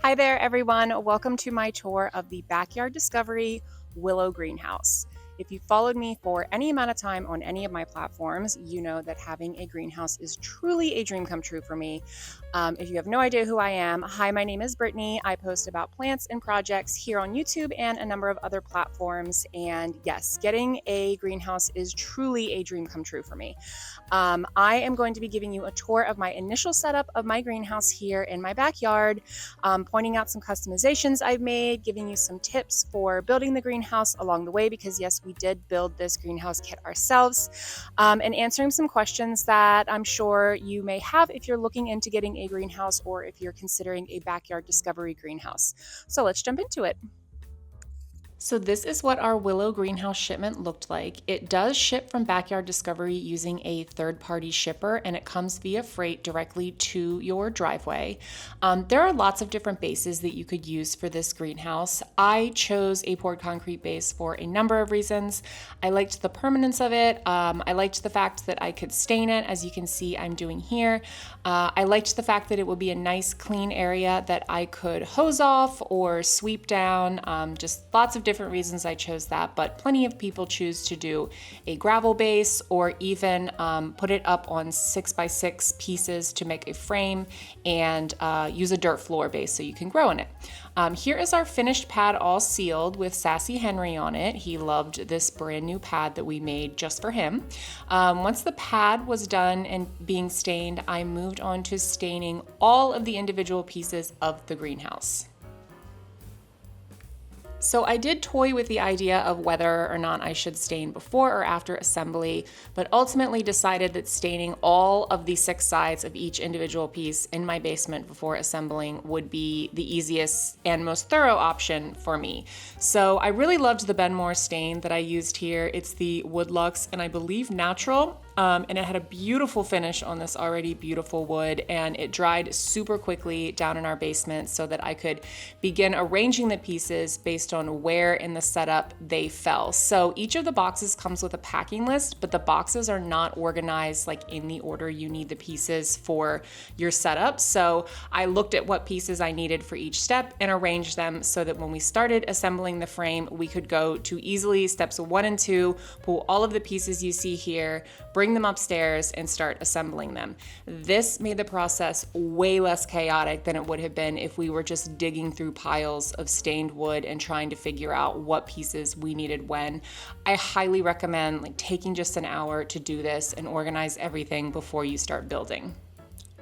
Hi there, everyone. Welcome to my tour of the Backyard Discovery Willow greenhouse. If you followed me for any amount of time on any of my platforms, you know that having a greenhouse is truly a dream come true for me. If you have no idea who I am, hi, my name is Brittany. I post about plants and projects here on YouTube and a number of other platforms. And yes, getting a greenhouse is truly a dream come true for me. I am going to be giving you a tour of my initial setup of my greenhouse here in my backyard, pointing out some customizations I've made, giving you some tips for building the greenhouse along the way, because yes, we did build this greenhouse kit ourselves, and answering some questions that I'm sure you may have if you're looking into getting a greenhouse or if you're considering a backyard discovery greenhouse. So let's jump into it. So this is what our Willow greenhouse shipment looked like. It does ship from Backyard Discovery using a third-party shipper, and it comes via freight directly to your driveway. There are lots of different bases that you could use for this greenhouse. I chose a poured concrete base for a number of reasons. I liked the permanence of it. I liked the fact that I could stain it, as you can see I'm doing here. I liked the fact that it would be a nice clean area that I could hose off or sweep down. Just lots of different reasons I chose that, but plenty of people choose to do a gravel base or even put it up on 6x6 pieces to make a frame and use a dirt floor base so you can grow in it. Here is our finished pad all sealed with Sassy Henry on it. He loved this brand new pad that we made just for him. Once the pad was done and being stained, I moved on to staining all of the individual pieces of the greenhouse. So I did toy with the idea of whether or not I should stain before or after assembly, but ultimately decided that staining all of the 6 sides of each individual piece in my basement before assembling would be the easiest and most thorough option for me. So I really loved the Benmore stain that I used here. It's the Woodlux and I believe natural. And it had a beautiful finish on this already beautiful wood, and it dried super quickly down in our basement so that I could begin arranging the pieces based on where in the setup they fell. So each of the boxes comes with a packing list, but the boxes are not organized like in the order you need the pieces for your setup. So I looked at what pieces I needed for each step and arranged them so that when we started assembling the frame, we could go to easily steps 1 and 2, pull all of the pieces you see here, bring them upstairs and start assembling them. This made the process way less chaotic than it would have been if we were just digging through piles of stained wood and trying to figure out what pieces we needed when. I highly recommend taking just an hour to do this and organize everything before you start building.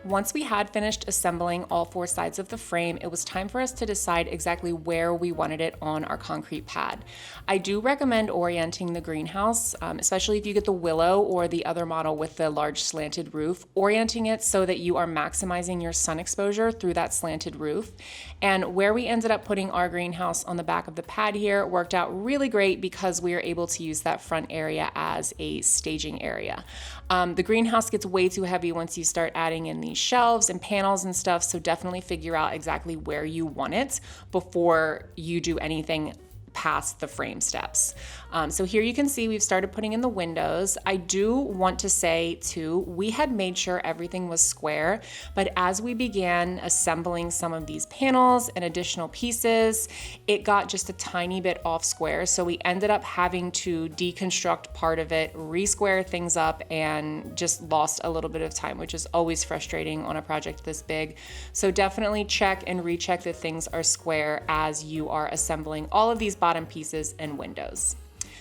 Once we had finished assembling all 4 sides of the frame, it was time for us to decide exactly where we wanted it on our concrete pad. I do recommend orienting the greenhouse, especially if you get the Willow or the other model with the large slanted roof, orienting it so that you are maximizing your sun exposure through that slanted roof. And where we ended up putting our greenhouse on the back of the pad here worked out really great because we were able to use that front area as a staging area. The greenhouse gets way too heavy once you start adding in these shelves and panels and stuff, so definitely figure out exactly where you want it before you do anything past the frame steps. So here you can see we've started putting in the windows. I do want to say too, we had made sure everything was square, but as we began assembling some of these panels and additional pieces, it got just a tiny bit off square. So we ended up having to deconstruct part of it, re-square things up, and just lost a little bit of time, which is always frustrating on a project this big. So definitely check and recheck that things are square as you are assembling all of these bottom pieces and windows.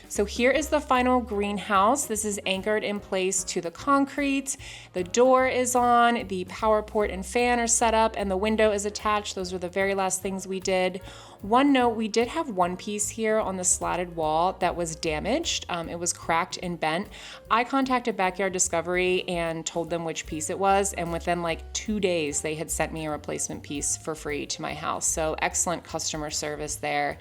So here is the final greenhouse. This is anchored in place to the concrete. The door is on, the power port and fan are set up, and the window is attached. Those were the very last things we did. One note, we did have one piece here on the slatted wall that was damaged. It was cracked and bent. I contacted Backyard Discovery and told them which piece it was, and within like 2 days, they had sent me a replacement piece for free to my house. So excellent customer service there.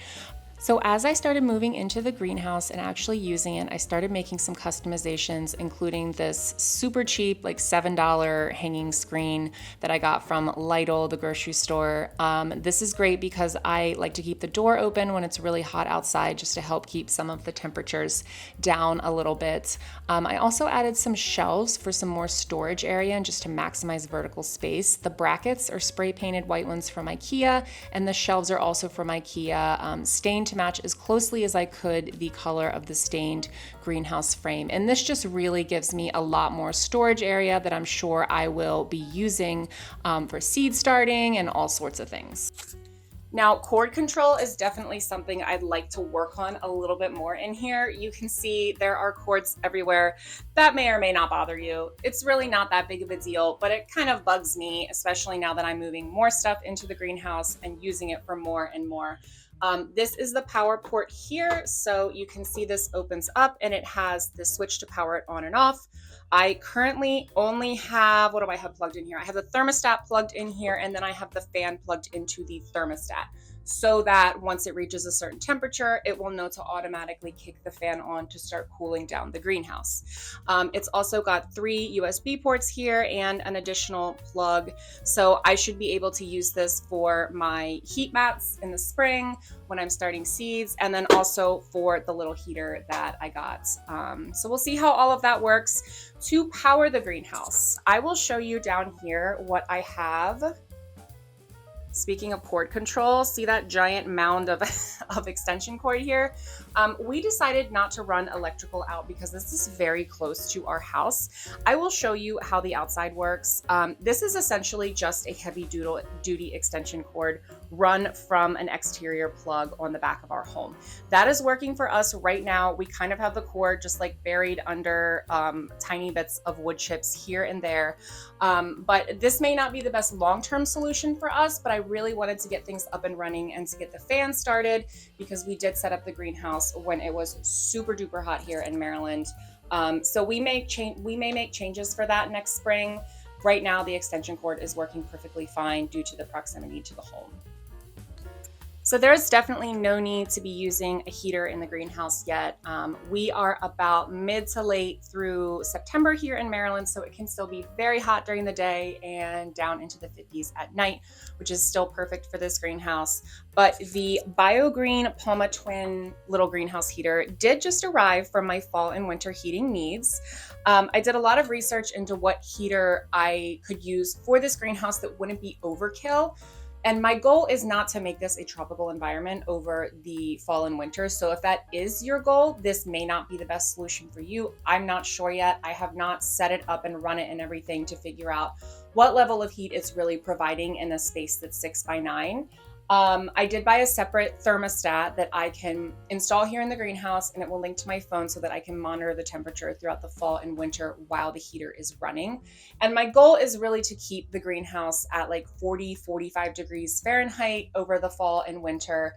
So as I started moving into the greenhouse and actually using it, I started making some customizations, including this super cheap, like $7 hanging screen that I got from Lidl, the grocery store. This is great because I like to keep the door open when it's really hot outside, just to help keep some of the temperatures down a little bit. I also added some shelves for some more storage area and just to maximize vertical space. The brackets are spray painted white ones from IKEA, and the shelves are also from IKEA, stained to match as closely as I could the color of the stained greenhouse frame. And this just really gives me a lot more storage area that I'm sure I will be using for seed starting and all sorts of things. Now, cord control is definitely something I'd like to work on a little bit more in here. You can see there are cords everywhere. That may or may not bother you. It's really not that big of a deal, but it kind of bugs me, especially now that I'm moving more stuff into the greenhouse and using it for more and more. This is the power port here. So you can see this opens up and it has the switch to power it on and off. I currently only have, what do I have plugged in here? I have the thermostat plugged in here, and then I have the fan plugged into the thermostat, so that once it reaches a certain temperature, it will know to automatically kick the fan on to start cooling down the greenhouse. It's also got 3 USB ports here and an additional plug. So I should be able to use this for my heat mats in the spring when I'm starting seeds, and then also for the little heater that I got. So we'll see how all of that works. To power the greenhouse, I will show you down here what I have. Speaking of cord control, see that giant mound of extension cord here? We decided not to run electrical out because this is very close to our house. I will show you how the outside works. This is essentially just a heavy duty extension cord run from an exterior plug on the back of our home. That is working for us right now. We kind of have the cord just like buried under tiny bits of wood chips here and there. But this may not be the best long-term solution for us, but I really wanted to get things up and running and to get the fan started because we did set up the greenhouse when it was super duper hot here in Maryland. So we may make changes for that next spring. Right now, the extension cord is working perfectly fine due to the proximity to the home. So there's definitely no need to be using a heater in the greenhouse yet. We are about mid to late through September here in Maryland, so it can still be very hot during the day and down into the 50s at night, which is still perfect for this greenhouse. But the BioGreen Palma Twin little greenhouse heater did just arrive for my fall and winter heating needs. I did a lot of research into what heater I could use for this greenhouse that wouldn't be overkill. And my goal is not to make this a tropical environment over the fall and winter. So if that is your goal, this may not be the best solution for you. I'm not sure yet. I have not set it up and run it and everything to figure out what level of heat it's really providing in a space that's 6x9. I did buy a separate thermostat that I can install here in the greenhouse, and it will link to my phone so that I can monitor the temperature throughout the fall and winter while the heater is running. And my goal is really to keep the greenhouse at like 40, 45 degrees Fahrenheit over the fall and winter.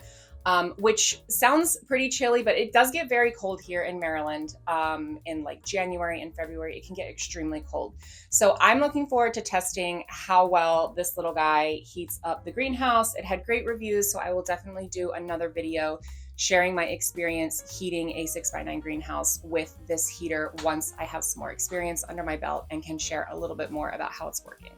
Which sounds pretty chilly, but it does get very cold here in Maryland. In like January and February, it can get extremely cold. So I'm looking forward to testing how well this little guy heats up the greenhouse. It had great reviews, so I will definitely do another video sharing my experience heating a 6x9 greenhouse with this heater once I have some more experience under my belt and can share a little bit more about how it's working.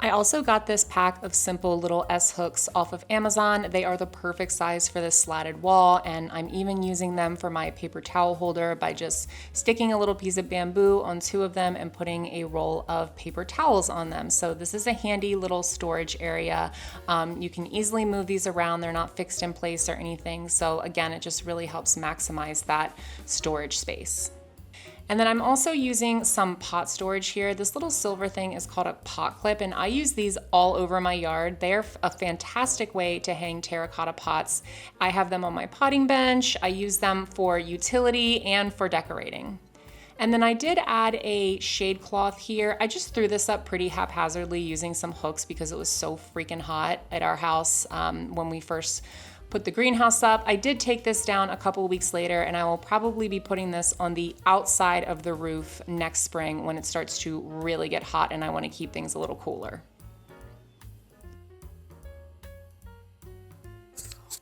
I also got this pack of simple little S hooks off of Amazon. They are the perfect size for this slatted wall, and I'm even using them for my paper towel holder by just sticking a little piece of bamboo on 2 of them and putting a roll of paper towels on them. So this is a handy little storage area. You can easily move these around. They're not fixed in place or anything. So again, it just really helps maximize that storage space. And then I'm also using some pot storage here. This little silver thing is called a pot clip, and I use these all over my yard. They're a fantastic way to hang terracotta pots. I have them on my potting bench. I use them for utility and for decorating. And then I did add a shade cloth here. I just threw this up pretty haphazardly using some hooks because it was so freaking hot at our house when we first put the greenhouse up. I did take this down a couple weeks later, and I will probably be putting this on the outside of the roof next spring when it starts to really get hot and I want to keep things a little cooler.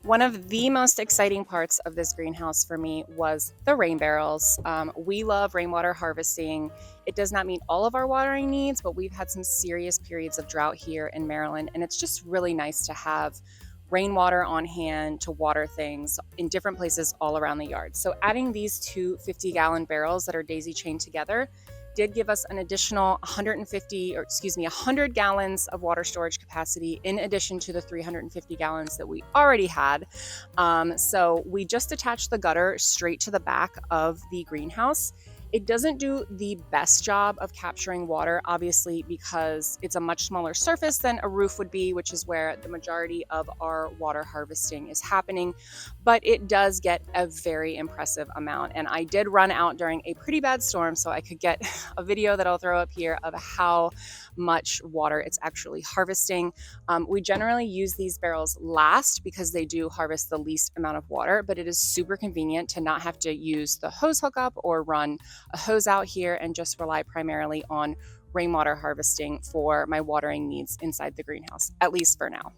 One of the most exciting parts of this greenhouse for me was the rain barrels. We love rainwater harvesting. It does not meet all of our watering needs, but we've had some serious periods of drought here in Maryland, and it's just really nice to have rainwater on hand to water things in different places all around the yard. So adding these two 50-gallon barrels that are daisy chained together did give us an additional 100 gallons of water storage capacity in addition to the 350 gallons that we already had. So we just attached the gutter straight to the back of the greenhouse. It doesn't do the best job of capturing water, obviously, because it's a much smaller surface than a roof would be, which is where the majority of our water harvesting is happening. But it does get a very impressive amount. And I did run out during a pretty bad storm, so I could get a video that I'll throw up here of how much water it's actually harvesting. We generally use these barrels last because they do harvest the least amount of water, but it is super convenient to not have to use the hose hookup or run a hose out here and just rely primarily on rainwater harvesting for my watering needs inside the greenhouse, at least for now.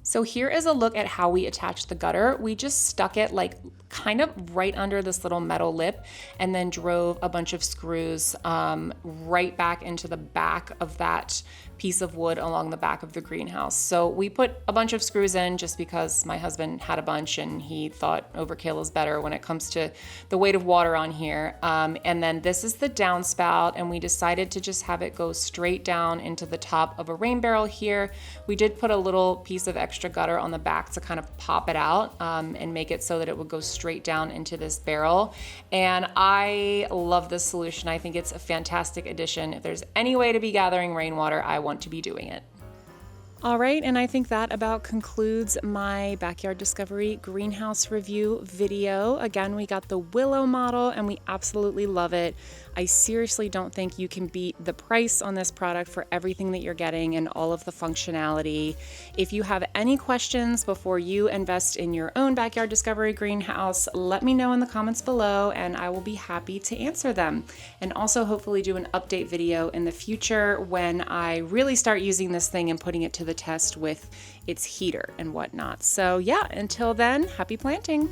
So here is a look at how we attached the gutter. We just stuck it like kind of right under this little metal lip and then drove a bunch of screws right back into the back of that piece of wood along the back of the greenhouse. So we put a bunch of screws in just because my husband had a bunch and he thought overkill is better when it comes to the weight of water on here. And then this is the downspout, and we decided to just have it go straight down into the top of a rain barrel here. We did put a little piece of extra gutter on the back to kind of pop it out and make it so that it would go straight down into this barrel. And I love this solution. I think it's a fantastic addition. If there's any way to be gathering rainwater, I want to be doing it. All right, and I think that about concludes my Backyard Discovery greenhouse review video. Again, we got the Willow model and we absolutely love it. I seriously don't think you can beat the price on this product for everything that you're getting and all of the functionality. If you have any questions before you invest in your own Backyard Discovery greenhouse, let me know in the comments below and I will be happy to answer them. And also hopefully do an update video in the future when I really start using this thing and putting it to the test with its heater and whatnot. So yeah, until then, happy planting.